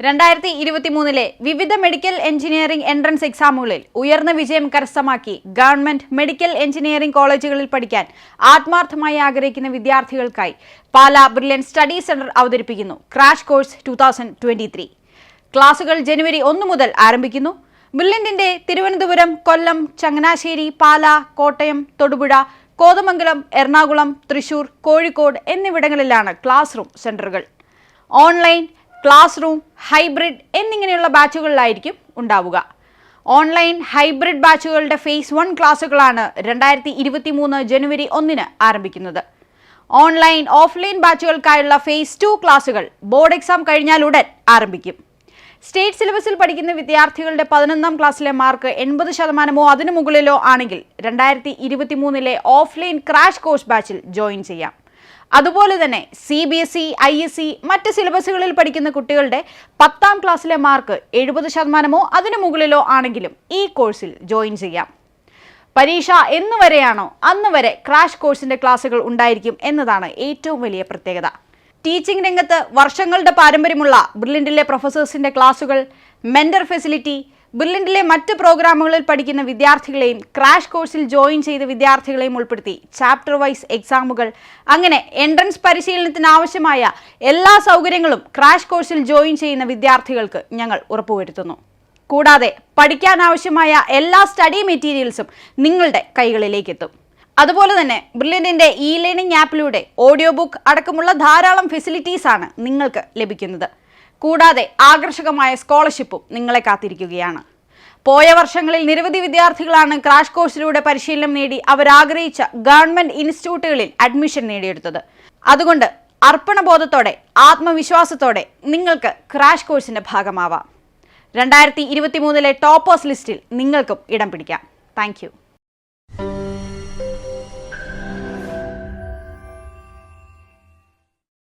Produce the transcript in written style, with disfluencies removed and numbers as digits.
2023 വിവിധ medical engineering entrance എക്സാമുകളിൽ ഉയർന്ന വിജയം കരസ്ഥമാക്കി ഗവൺമെന്റ് മെഡിക്കൽ എഞ്ചിനീയറിംഗ് കോളേജുകളിൽ പഠിക്കാൻ ആത്മാർത്ഥമായി ആഗ്രഹിക്കുന്ന വിദ്യാർത്ഥികൾക്കായി പാലാ ബ്രില്യൻറ്റ് സ്റ്റഡി സെന്റർ അവതരിപ്പിക്കുന്നു ക്രാഷ് കോഴ്സ് 2023. ക്ലാസുകൾ ജനുവരി 1 മുതൽ ആരംഭിക്കുന്നു. ബ്രില്യന്റിന്റെ തിരുവനന്തപുരം, കൊല്ലം, ചങ്ങനാശ്ശേരി, പാലാ, കോട്ടയം, തൊടുപുഴ, കോതമംഗലം, എറണാകുളം, തൃശൂർ, കോഴിക്കോട് എന്നിവിടങ്ങളിലാണ് ക്ലാസ് റൂം സെന്ററുകൾ. ഓൺലൈൻ, ക്ലാസ് റൂം, ഹൈബ്രിഡ് എന്നിങ്ങനെയുള്ള ബാച്ചുകളിലായിരിക്കും ഉണ്ടാവുക. ഓൺലൈൻ, ഹൈബ്രിഡ് ബാച്ചുകളുടെ ഫേസ് 1 ക്ലാസുകളാണ് 2023 ജനുവരി 1 ആരംഭിക്കുന്നത്. ഓൺലൈൻ, ഓഫ്ലൈൻ ബാച്ചുകൾക്കായുള്ള ഫേസ് 2 ക്ലാസുകൾ ബോർഡ് എക്സാം കഴിഞ്ഞാലുടൻ ആരംഭിക്കും. സ്റ്റേറ്റ് സിലബസിൽ പഠിക്കുന്ന വിദ്യാർത്ഥികളുടെ 11ാം ക്ലാസ്സിലെ മാർക്ക് 80% അതിനു മുകളിലോ ആണെങ്കിൽ 2023 ഓഫ്ലൈൻ ക്രാഷ് കോഴ്സ് ബാച്ചിൽ ജോയിൻ ചെയ്യാം. അതുപോലെ തന്നെ CBSE, ISE മറ്റ് സിലബസുകളിൽ പഠിക്കുന്ന കുട്ടികളുടെ 10ാം ക്ലാസ്സിലെ മാർക്ക് 70% അതിനു മുകളിലോ ആണെങ്കിലും ഈ കോഴ്സിൽ ജോയിൻ ചെയ്യാം. പരീക്ഷ എന്ന് വരെയാണോ അന്ന് വരെ ക്രാഷ് കോഴ്സിന്റെ ക്ലാസുകൾ ഉണ്ടായിരിക്കും എന്നതാണ് ഏറ്റവും വലിയ പ്രത്യേകത. ടീച്ചിംഗ് രംഗത്ത് വർഷങ്ങളുടെ പാരമ്പര്യമുള്ള ബ്രില്യന്റിലെ പ്രൊഫസേഴ്സിന്റെ ക്ലാസുകൾ, മെന്റർ ഫെസിലിറ്റി, ബ്രില്യന്റിലെ മറ്റ് പ്രോഗ്രാമുകളിൽ പഠിക്കുന്ന വിദ്യാർത്ഥികളെയും ക്രാഷ് കോഴ്സിൽ ജോയിൻ ചെയ്ത വിദ്യാർത്ഥികളെയും ഉൾപ്പെടുത്തി ചാപ്റ്റർ വൈസ് എക്സാമുകൾ, അങ്ങനെ എൻട്രൻസ് പരിശീലനത്തിന് ആവശ്യമായ എല്ലാ സൗകര്യങ്ങളും ക്രാഷ് കോഴ്സിൽ ജോയിൻ ചെയ്യുന്ന വിദ്യാർത്ഥികൾക്ക് ഞങ്ങൾ ഉറപ്പുവരുത്തുന്നു. കൂടാതെ പഠിക്കാൻ ആവശ്യമായ എല്ലാ സ്റ്റഡി മെറ്റീരിയൽസും നിങ്ങളുടെ കൈകളിലേക്ക് എത്തും. അതുപോലെ തന്നെ ബ്രില്യന്റിന്റെ ലേണിംഗ് ആപ്പിലൂടെ ഓഡിയോ ബുക്ക് അടക്കമുള്ള ധാരാളം ഫെസിലിറ്റീസ് ആണ് നിങ്ങൾക്ക് ലഭിക്കുന്നത്. കൂടാതെ ആകർഷകമായ സ്കോളർഷിപ്പും നിങ്ങളെ കാത്തിരിക്കുകയാണ്. പോയ വർഷങ്ങളിൽ നിരവധി വിദ്യാർത്ഥികളാണ് ക്രാഷ് കോഴ്സിലൂടെ പരിശീലനം നേടി അവരാഗ്രഹിച്ച ഗവൺമെന്റ് ഇൻസ്റ്റിറ്റ്യൂട്ടുകളിൽ അഡ്മിഷൻ നേടിയെടുത്തത്. അതുകൊണ്ട് അർപ്പണബോധത്തോടെ, ആത്മവിശ്വാസത്തോടെ നിങ്ങൾക്ക് ക്രാഷ് കോഴ്സിന്റെ ഭാഗമാവാം. 2023 ടോപ്പേഴ്സ് ലിസ്റ്റിൽ നിങ്ങൾക്കും ഇടം പിടിക്കാം. Thank you.